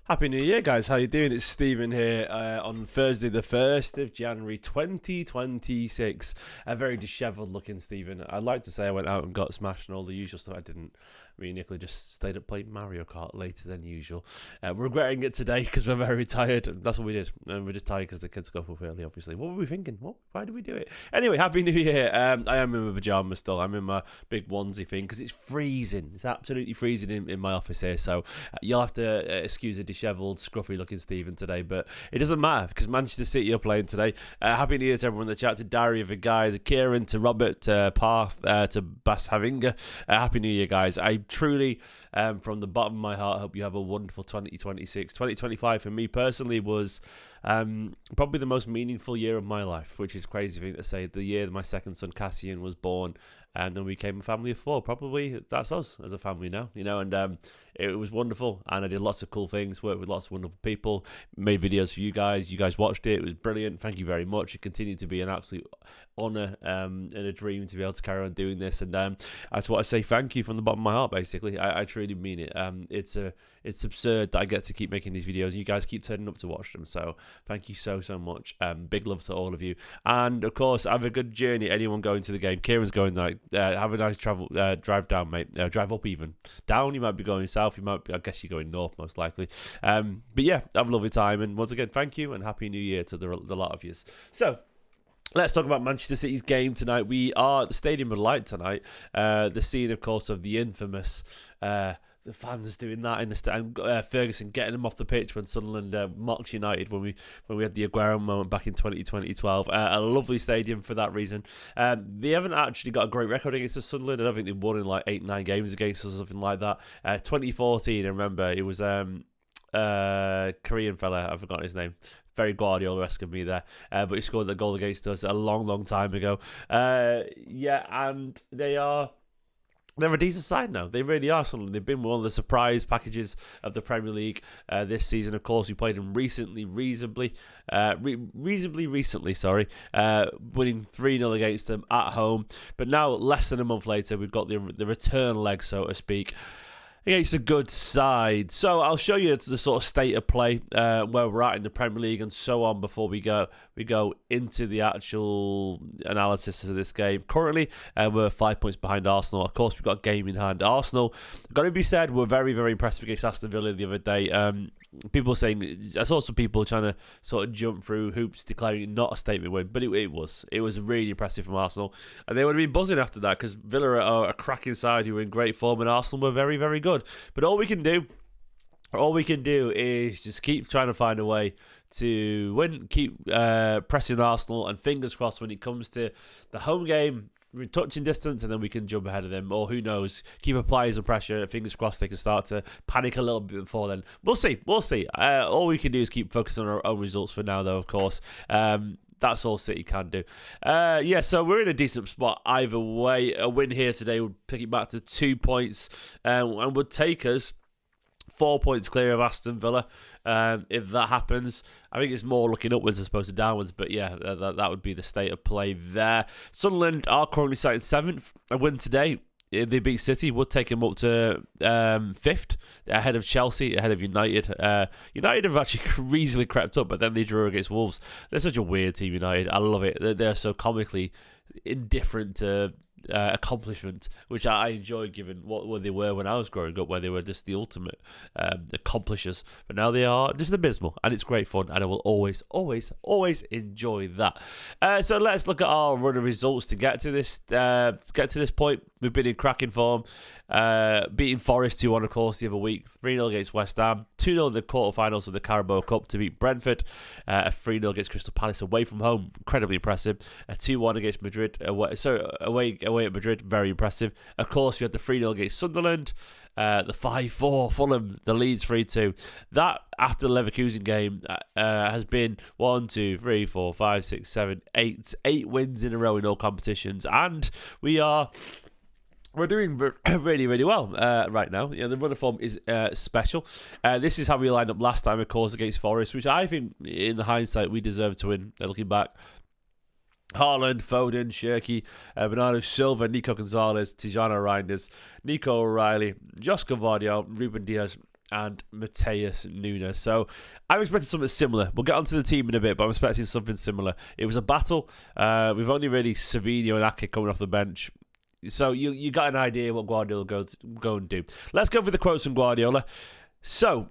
Happy New Year, guys. How you doing? It's Stephen here on Thursday, the 1st of January, 2026. A very dishevelled looking Stephen. I'd like to say I went out and got smashed and all the usual stuff. I didn't. Me and Nicola just stayed up playing Mario Kart later than usual. We're regretting it today because we're very tired. That's what we did. And we're just tired because the kids go up early, obviously. What were we thinking? Why did we do it? Anyway, Happy New Year. I am in my pyjamas still. I'm in my big onesie thing because it's freezing. It's absolutely freezing in my office here. So you'll have to excuse a dishevelled, scruffy looking Stephen today. But it doesn't matter because Manchester City are playing today. Happy New Year to everyone in the chat, to Dari, the guy, to Kieran, to Robert, to Parth, to Bas Havinga. Happy New Year, guys. I truly, from the bottom of my heart, hope you have a wonderful 2026. 2025 for me personally was probably the most meaningful year of my life, which is crazy thing to say. The year that my second son Cassian was born, and then we became a family of four. Probably that's us as a family now, and it was wonderful, and I did lots of cool things, worked with lots of wonderful people, made videos for you guys watched it was brilliant. Thank you very much. It continued to be an absolute honour and a dream to be able to carry on doing this, and I just want to say thank you from the bottom of my heart. Basically, I truly mean it. It's absurd that I get to keep making these videos and you guys keep turning up to watch them, so thank you so much. Big love to all of you, and of course have a good journey, anyone going to the game. Kieran's going like have a nice drive down, mate. Drive up, even down. You might be going south, I guess you're going north most likely, but yeah, have a lovely time, and once again thank you and Happy New Year to the lot of you. So let's talk about Manchester City's game tonight. We are at the Stadium of Light tonight, the scene of course of the infamous the fans doing that in the stand. Ferguson getting them off the pitch when Sunderland mocked United when we had the Aguero moment back in 2012. A lovely stadium for that reason. They haven't actually got a great record against the Sunderland. I don't think they've won in like 8-9 games against us or something like that. 2014, I remember it was Korean fella, I forgot his name. Very Guardiola-esque of me there, but he scored the goal against us a long time ago. And they're a decent side now. They really are. Something. They've been one of the surprise packages of the Premier League this season. Of course, we played them reasonably recently, winning 3-0 against them at home. But now, less than a month later, we've got the return leg, so to speak, against a good side. So I'll show you the sort of state of play, where we're at in the Premier League and so on before we go into the actual analysis of this game. Currently, we're 5 points behind Arsenal. Of course, we've got a game in hand. Arsenal, got to be said, we're very, very impressive against Aston Villa the other day. People saying, I saw some people trying to sort of jump through hoops declaring it not a statement win, but it was really impressive from Arsenal, and they would have been buzzing after that because Villa are a cracking side who are in great form, and Arsenal were very, very good. But all we can do is just keep trying to find a way to win, keep pressing Arsenal, and fingers crossed when it comes to the home game, we're touching distance, and then we can jump ahead of them, or who knows, keep applying some pressure. Fingers crossed they can start to panic a little bit before then. We'll see. All we can do is keep focusing on our own results for now, though, of course. That's all City can do. So we're in a decent spot either way. A win here today would pick it back to 2 points, and would take us 4 points clear of Aston Villa. If that happens, I think it's more looking upwards as opposed to downwards, but yeah, that would be the state of play there. Sunderland are currently sitting 7th. A win today, if they beat City, would take them up to 5th, ahead of Chelsea, ahead of United. United have actually reasonably crept up, but then they drew against Wolves. They're such a weird team, United. I love it. They're so comically indifferent to accomplishment, which I enjoy, given what they were when I was growing up, where they were just the ultimate accomplishers. But now they are just abysmal, and it's great fun, and I will always enjoy that. So let's look at our run of results to get to this point. We've been in cracking form, beating Forest 2-1, of course, the other week. 3-0 against West Ham, 2-0 in the quarterfinals of the Carabao Cup to beat Brentford, a 3-0 against Crystal Palace away from home, incredibly impressive. A 2-1 against Madrid away at Madrid, very impressive. Of course, we had the 3-0 against Sunderland, the 5-4 Fulham, the Leeds 3-2. That, after the Leverkusen game, has been 1, 2, 3, 4, 5, 6, 7, 8 wins in a row in all competitions, and we're doing really well right now. The run of form is special. This is how we lined up last time, of course, against Forest, which I think, in the hindsight, we deserve to win. Looking back, Haaland, Foden, Shirky, Bernardo Silva, Nico Gonzalez, Tijana Reinders, Nico O'Reilly, Josh Gavardio, Ruben Diaz, and Mateus Nunes. So I'm expecting something similar. We'll get onto the team in a bit, but I'm expecting something similar. It was a battle. We've only really Savinho and Ake coming off the bench. So you got an idea what Guardiola go and do. Let's go for the quotes from Guardiola. So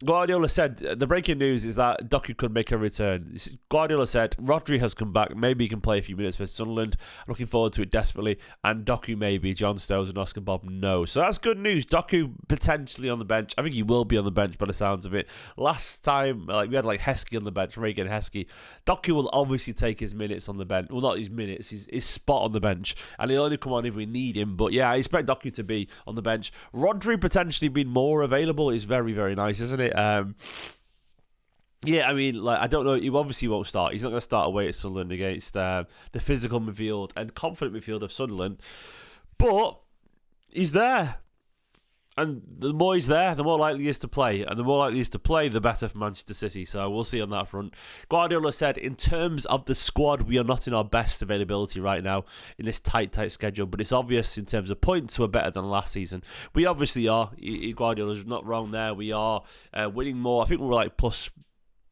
Guardiola said, the breaking news is that DOKU could make a return. Guardiola said, RODRI has come back. Maybe he can play a few minutes for Sunderland. I'm looking forward to it desperately. And DOKU maybe. John Stones and Oscar Bob, no. So that's good news. DOKU potentially on the bench. I think he will be on the bench by the sounds of it. Last time, we had Heskey on the bench, Reagan Heskey. DOKU will obviously take his minutes on the bench. Well, not his minutes, his spot on the bench. And he'll only come on if we need him. But yeah, I expect DOKU to be on the bench. RODRI potentially being more available is very, very nice, isn't it? Yeah, I mean, I don't know. He obviously won't start. He's not going to start away at Sunderland against the physical midfield and confident midfield of Sunderland. But he's there. And the more he's there, the more likely he is to play. And the more likely he is to play, the better for Manchester City. So we'll see on that front. Guardiola said, in terms of the squad, we are not in our best availability right now in this tight schedule. But it's obvious in terms of points, we're better than last season. We obviously are. Guardiola's not wrong there. We are winning more. I think we were plus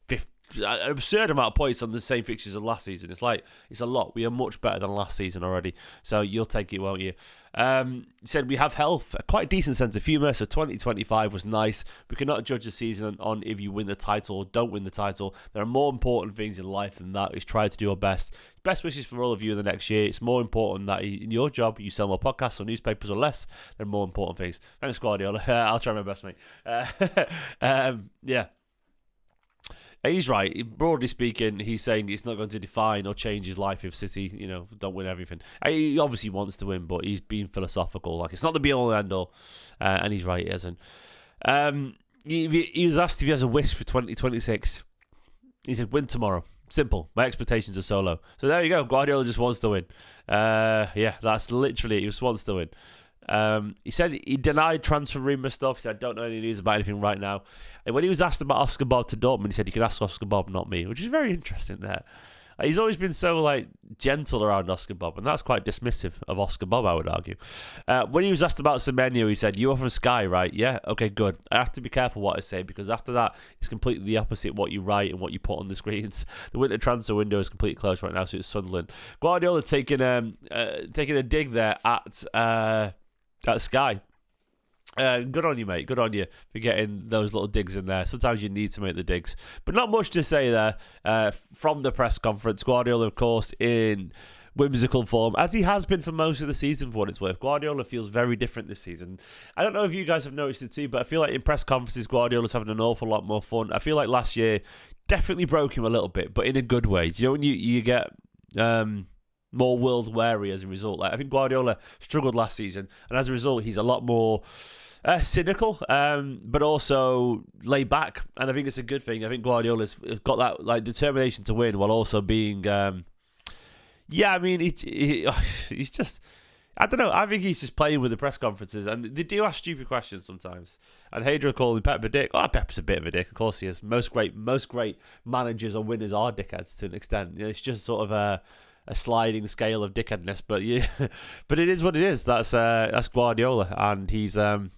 50. An absurd amount of points on the same fixtures as last season. It's a lot. We are much better than last season already. So you'll take it, won't you? He said we have health, a quite decent sense of humour. So 2025 was nice. We cannot judge the season on if you win the title or don't win the title. There are more important things in life than that. He's tried to do our best. Best wishes for all of you in the next year. It's more important that in your job you sell more podcasts or newspapers or less. There are more important things. Thanks, Guardiola. I'll try my best, mate. Yeah. He's right. Broadly speaking, he's saying it's not going to define or change his life if City, don't win everything. He obviously wants to win, but he's being philosophical. It's not the be-all and end-all. And he's right, he hasn't. He was asked if he has a wish for 2026. He said, win tomorrow. Simple. My expectations are so low. So there you go. Guardiola just wants to win. Yeah, that's literally it. He just wants to win. He said he denied transfer rumour stuff. He said, I don't know any news about anything right now. And when he was asked about Oscar Bob to Dortmund, he said, you can ask Oscar Bob, not me, which is very interesting there. He's always been so gentle around Oscar Bob, and that's quite dismissive of Oscar Bob, I would argue. When he was asked about Semenyo, he said, you are from Sky, right? Yeah, okay, good. I have to be careful what I say, because after that, it's completely the opposite what you write and what you put on the screens. The winter transfer window is completely closed right now, so it's Sunderland. Guardiola taking a dig there at Sky. Good on you, mate. Good on you for getting those little digs in there. Sometimes you need to make the digs. But not much to say there from the press conference. Guardiola, of course, in whimsical form, as he has been for most of the season, for what it's worth. Guardiola feels very different this season. I don't know if you guys have noticed it too, but I feel like in press conferences, Guardiola's having an awful lot more fun. I feel like last year definitely broke him a little bit, but in a good way. Do you know when you get more world weary as a result? I think Guardiola struggled last season, and as a result, he's a lot more cynical, but also laid back, and I think it's a good thing. I think Guardiola's got that determination to win while also being, he's just, I don't know. I think he's just playing with the press conferences, and they do ask stupid questions sometimes. And Hadra calling Pep a dick. Oh, Pep's a bit of a dick, of course he is. Most great managers or winners are dickheads to an extent. It's just sort of a sliding scale of dickheadness, but yeah, but it is what it is. That's Guardiola, and he's our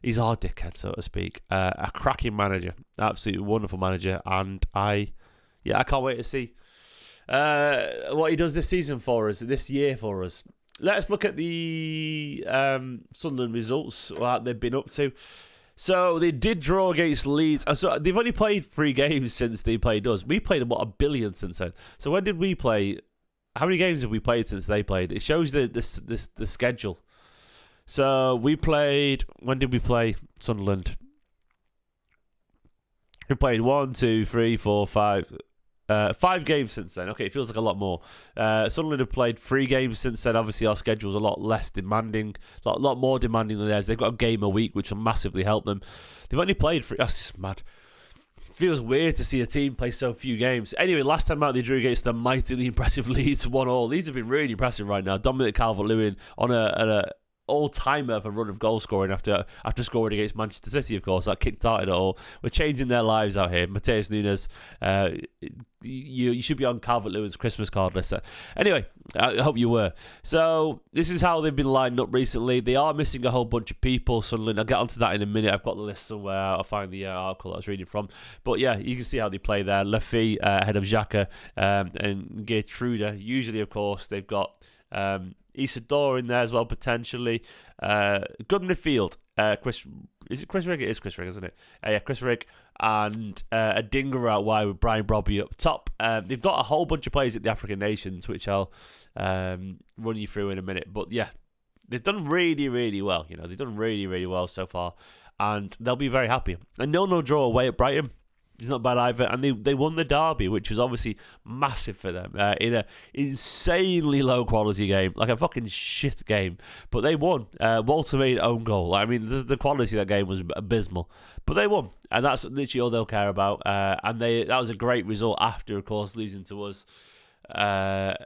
dickhead, so to speak. A cracking manager, absolutely wonderful manager, and I can't wait to see what he does this season for us, this year for us. Let's look at the Sunderland results, what they've been up to. So they did draw against Leeds. So they've only played 3 games since they played us. We played them, 1 billion since then. So when did we play? How many games have we played since they played? It shows the schedule. So we played. When did we play Sunderland? We played 1, 2, 3, 4, 5. 5 games since then. Okay, it feels like a lot more. Sunderland have played 3 games since then. Obviously, our schedule's a lot less demanding, a lot more demanding than theirs. They've got a game a week, which will massively help them. They've only played 3. That's just mad. It feels weird to see a team play so few games. Anyway, last time out they drew against the mightily impressive Leeds 1-1. These have been really impressive right now. Dominic Calvert-Lewin on a all-timer for run of goal scoring after scoring against Manchester City, of course. That kick-started it all. We're changing their lives out here. Mateus Nunes, you should be on Calvert-Lewin's Christmas card list. Anyway, I hope you were. So this is how they've been lined up recently. They are missing a whole bunch of people. Sunderland, I'll get onto that in a minute. I've got the list somewhere. I'll find the article I was reading from. But yeah, you can see how they play there. Lafay ahead of Xhaka and Gertrude. Usually, of course, they've got Isidore in there as well, potentially. Good midfield. Is it Chris Rigg? It is Chris Rigg, isn't it? Yeah, Chris Rigg and a Dinger out wide with Brian Brobby up top. They've got a whole bunch of players at the African nations, which I'll run you through in a minute. But yeah, they've done really, really well. They've done really, really well so far, and they'll be very happy. And no draw away at Brighton. It's not bad either. And they won the derby, which was obviously massive for them in an insanely low-quality game, like a fucking shit game. But they won. Walter made own goal. I mean, the quality of that game was abysmal. But they won. And that's literally all they'll care about. And that was a great result after, of course, losing to us at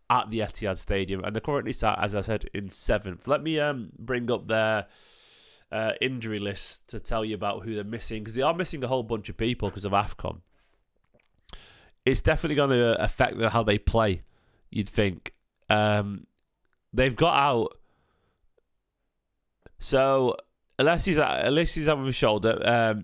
the Etihad Stadium. And they're currently sat, as I said, in 7th. Let me bring up their injury list to tell you about who they're missing, because they are missing a whole bunch of people because of AFCON. It's definitely going to affect how they play, you'd think. They've got out. So, unless he's out with his shoulder,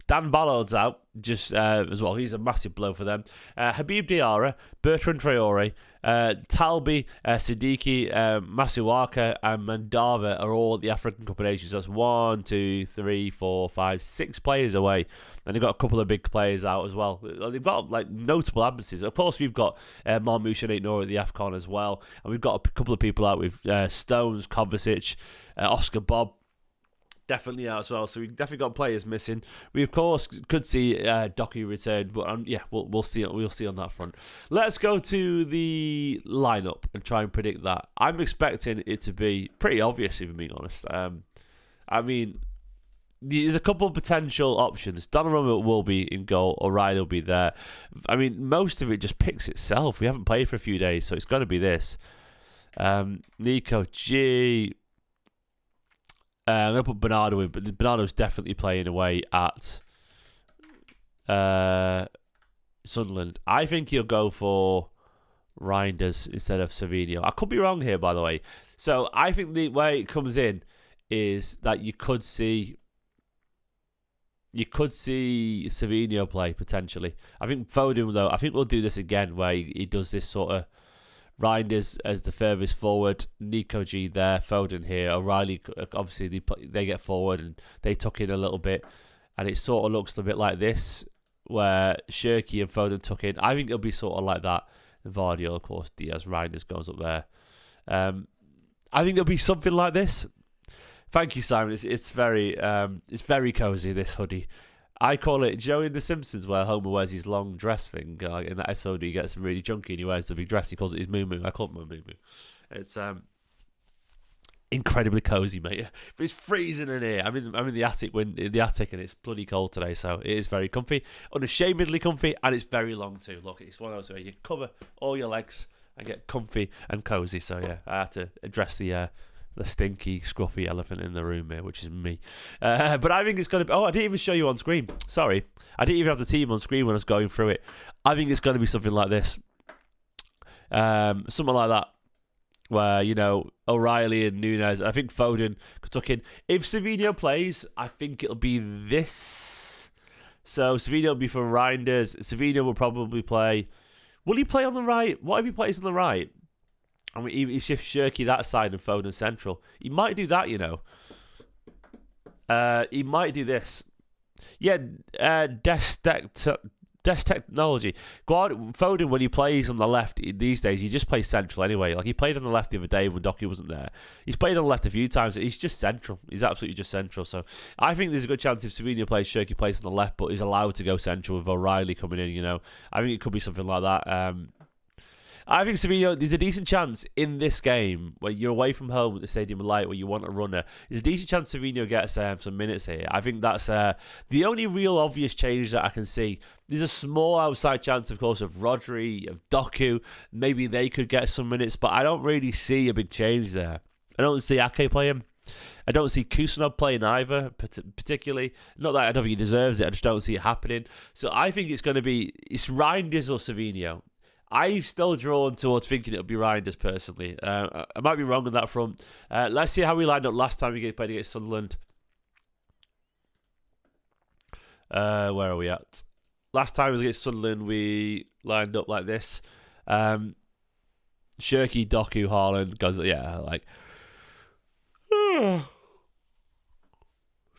Dan Ballard's out just as well. He's a massive blow for them. Habib Diarra, Bertrand Traore, Talbi, Siddiqui, Masuaka, and Mandava are all the African Cup of Nations. That's 1, 2, 3, 4, 5, 6 players away. And they've got a couple of big players out as well. They've got notable absences. Of course, we've got Marmoush and Aitnour at the AFCON as well. And we've got a couple of people out with Stones, Kovacic, Oscar Bob. Definitely out as well, so we've definitely got players missing. We of course could see DOKU return, but yeah, we'll see. We'll see on that front. Let's go to the lineup and try and predict that. I'm expecting it to be pretty obvious, if I'm being honest. I mean, there's a couple of potential options. Donnarumma will be in goal. O'Reilly will be there. I mean, most of it just picks itself. We haven't played for a few days, so it's got to be this. Nico G. I'm going to put Bernardo in, but Bernardo's definitely playing away at Sunderland. I think he'll go for Reinders instead of Savinho. I could be wrong here, by the way. So I think the way it comes in is that you could see Savinho play potentially. I think Foden, though, I think we'll do this again where he does this sort of Reinders as the furthest forward, Nico G there, Foden here, O'Reilly, obviously they get forward and they tuck in a little bit, and it sort of looks a bit like this, where Shirky and Foden tuck in. I think it'll be sort of like that. Vardy, of course, Diaz, Reinders goes up there. I think it'll be something like this. Thank you, Simon. It's very cozy, this hoodie. I call it Joe in The Simpsons, where Homer wears his long dress thing. In that episode, he gets really chunky and he wears the big dress. He calls it his moo-moo. I call it my moo-moo. It's incredibly cozy, mate. But it's freezing in here. I'm in the attic and it's bloody cold today, so it is very comfy, unashamedly comfy, and it's very long too. Look, it's one of those where you cover all your legs and get comfy and cozy. So yeah, I had to address the stinky, scruffy elephant in the room here, which is me. But I think it's going to be... Oh, I didn't even show you on screen. Sorry. I didn't even have the team on screen when I was going through it. I think it's going to be something like this. Something like that. Where, O'Reilly and Nunes. I think Foden could tuck in. If Savinho plays, I think it'll be this. So Savinho will be for Reinders. Savinho will probably play... Will he play on the right? What if he plays on the right? I mean, he shifts Shirky that side and Foden central. He might do that, He might do this. Yeah, desk technology. Foden, when he plays on the left these days, he just plays central anyway. Like, he played on the left the other day when DOKU wasn't there. He's played on the left a few times. He's just central. He's absolutely just central. So I think there's a good chance if Savinho plays, Shirky plays on the left, but he's allowed to go central with O'Reilly coming in, I think it could be something like that. I think Savinho, there's a decent chance in this game where you're away from home at the Stadium of Light where you want a runner. There's a decent chance Savinho gets some minutes here. I think that's the only real obvious change that I can see. There's a small outside chance, of course, of RODRI, of DOKU. Maybe they could get some minutes, but I don't really see a big change there. I don't see Ake playing. I don't see Kusanov playing either, particularly. Not that I don't think he deserves it, I just don't see it happening. So I think it's going to be, it's Reinders or Savinho. I'm still drawn towards thinking it'll be Reinders personally. I might be wrong on that front. Let's see how we lined up last time we played against Sunderland. Where are we at? Last time it was against Sunderland, we lined up like this. Shirky, Doku, Haaland, goes, yeah, like...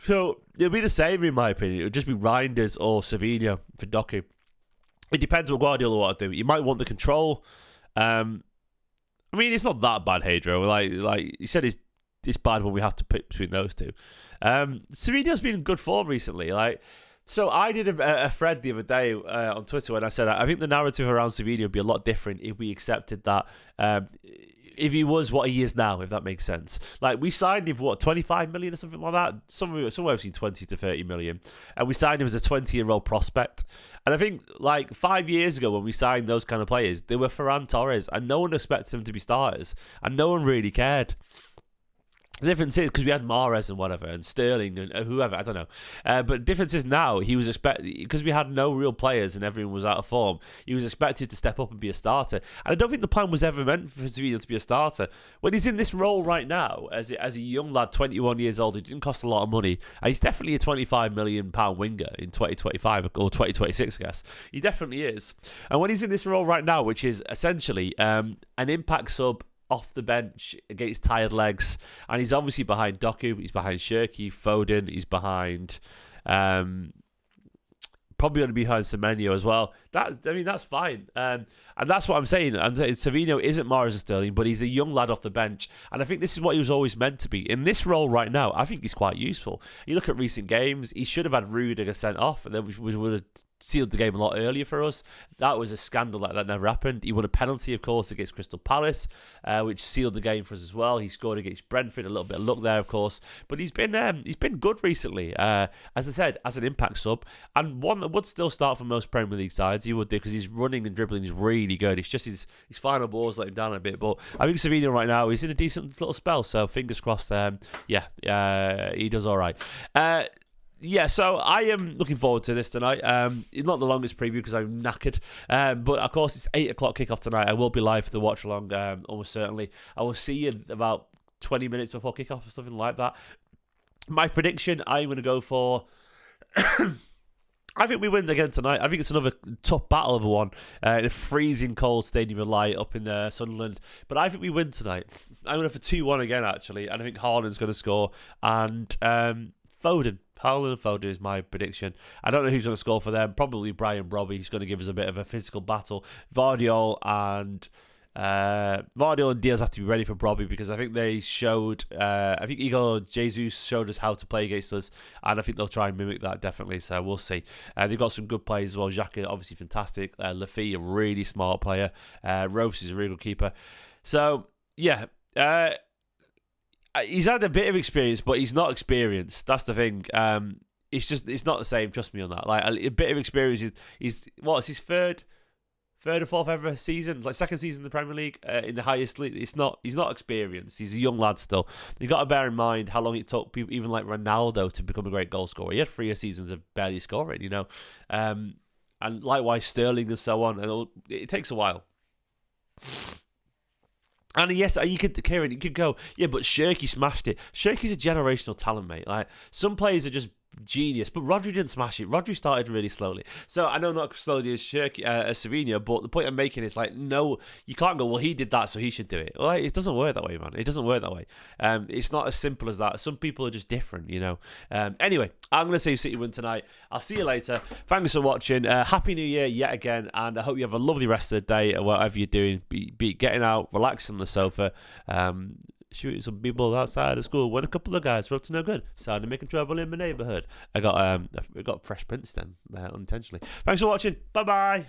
So it'll be the same in my opinion. It'll just be Reinders or Savinho for Doku. It depends what Guardiola want to do. You might want the control. I mean, it's not that bad, Hadro. Like you said, it's bad when we have to pick between those two. Savinho's been in good form recently. So I did a thread the other day on Twitter when I said I think the narrative around Savinho would be a lot different if we accepted that. If he was what he is now, if that makes sense. Like, we signed him for, 25 million or something like that? Somewhere between 20 to 30 million. And we signed him as a 20-year-old prospect. And I think, 5 years ago when we signed those kind of players, they were Ferran Torres, and no one expected them to be starters. And no one really cared. The difference is, because we had Mahrez and whatever, and Sterling and whoever, I don't know. But the difference is now, he was expected, because we had no real players and everyone was out of form, he was expected to step up and be a starter. And I don't think the plan was ever meant for Savinho to be a starter. When he's in this role right now, as a young lad, 21 years old, he didn't cost a lot of money, and he's definitely a £25 million winger in 2025 or 2026, I guess. He definitely is. And when he's in this role right now, which is essentially an impact sub, off the bench against tired legs, and he's obviously behind Doku, he's behind Shirky, Foden, he's behind probably going to be behind Semenyo as well. That's fine, and that's what I'm saying. Savinho isn't Mahrez and Sterling, but he's a young lad off the bench, and I think this is what he was always meant to be. In this role right now, I think he's quite useful. You look at recent games, he should have had Rudiger sent off, and then we would have sealed the game a lot earlier for us. That was a scandal that never happened. He won a penalty, of course, against Crystal Palace, which sealed the game for us as well. He scored against Brentford, a little bit of luck there, of course, but he's been good recently. As I said, as an impact sub, and one that would still start for most Premier League sides. He would do, because his running and dribbling is really good. It's just his final balls let him down a bit, but I think Savinho right now is in a decent little spell. So fingers crossed. He does all right. So I am looking forward to this tonight. It's not the longest preview because I'm knackered. But of course, it's 8 o'clock kickoff tonight. I will be live for the watch along, almost certainly. I will see you about 20 minutes before kickoff or something like that. My prediction, I'm going to go for... I think we win again tonight. I think it's another tough battle of a one in a freezing cold Stadium of Light up in Sunderland. But I think we win tonight. I'm going for 2-1 again, actually. And I think Haaland's going to score. And Foden. Haaland and Foden is my prediction. I don't know who's going to score for them. Probably Brian Robbie. He's going to give us a bit of a physical battle. Vardiol and Diaz have to be ready for Robbie, because I think they showed... I think Igor Jesus showed us how to play against us, and I think they'll try and mimic that, definitely. So we'll see. They've got some good players as well. Xhaka, obviously fantastic. Lafille, a really smart player. Rose is a really good keeper. So, yeah... he's had a bit of experience, but he's not experienced. That's the thing. It's not the same. Trust me on that. Like, a bit of experience. It's his third or fourth ever season, like second season in the Premier League in the highest league. He's not experienced. He's a young lad still. You got to bear in mind how long it took people, even like Ronaldo, to become a great goal scorer. He had 3 seasons of barely scoring, and likewise Sterling and so on. And it takes a while. And yes, Kieran, you could go, yeah, but Shirky smashed it. Shirky's a generational talent, mate. Like, some players are just genius, but Rodri didn't smash it. Rodri started really slowly. So I know not slowly as Shirky, as Savinho, but the point I'm making is like, no, you can't go, well, he did that, so he should do it. Well, it doesn't work that way, man. It doesn't work that way. It's not as simple as that. Some people are just different, Anyway, I'm going to say City win tonight. I'll see you later. Thanks for watching. Happy New Year yet again, and I hope you have a lovely rest of the day or whatever you're doing. Be getting out, relaxing on the sofa, shooting some people outside of school when a couple of guys were up to no good, started making trouble in my neighbourhood. I got Fresh Prince then, unintentionally. Thanks for watching. Bye bye.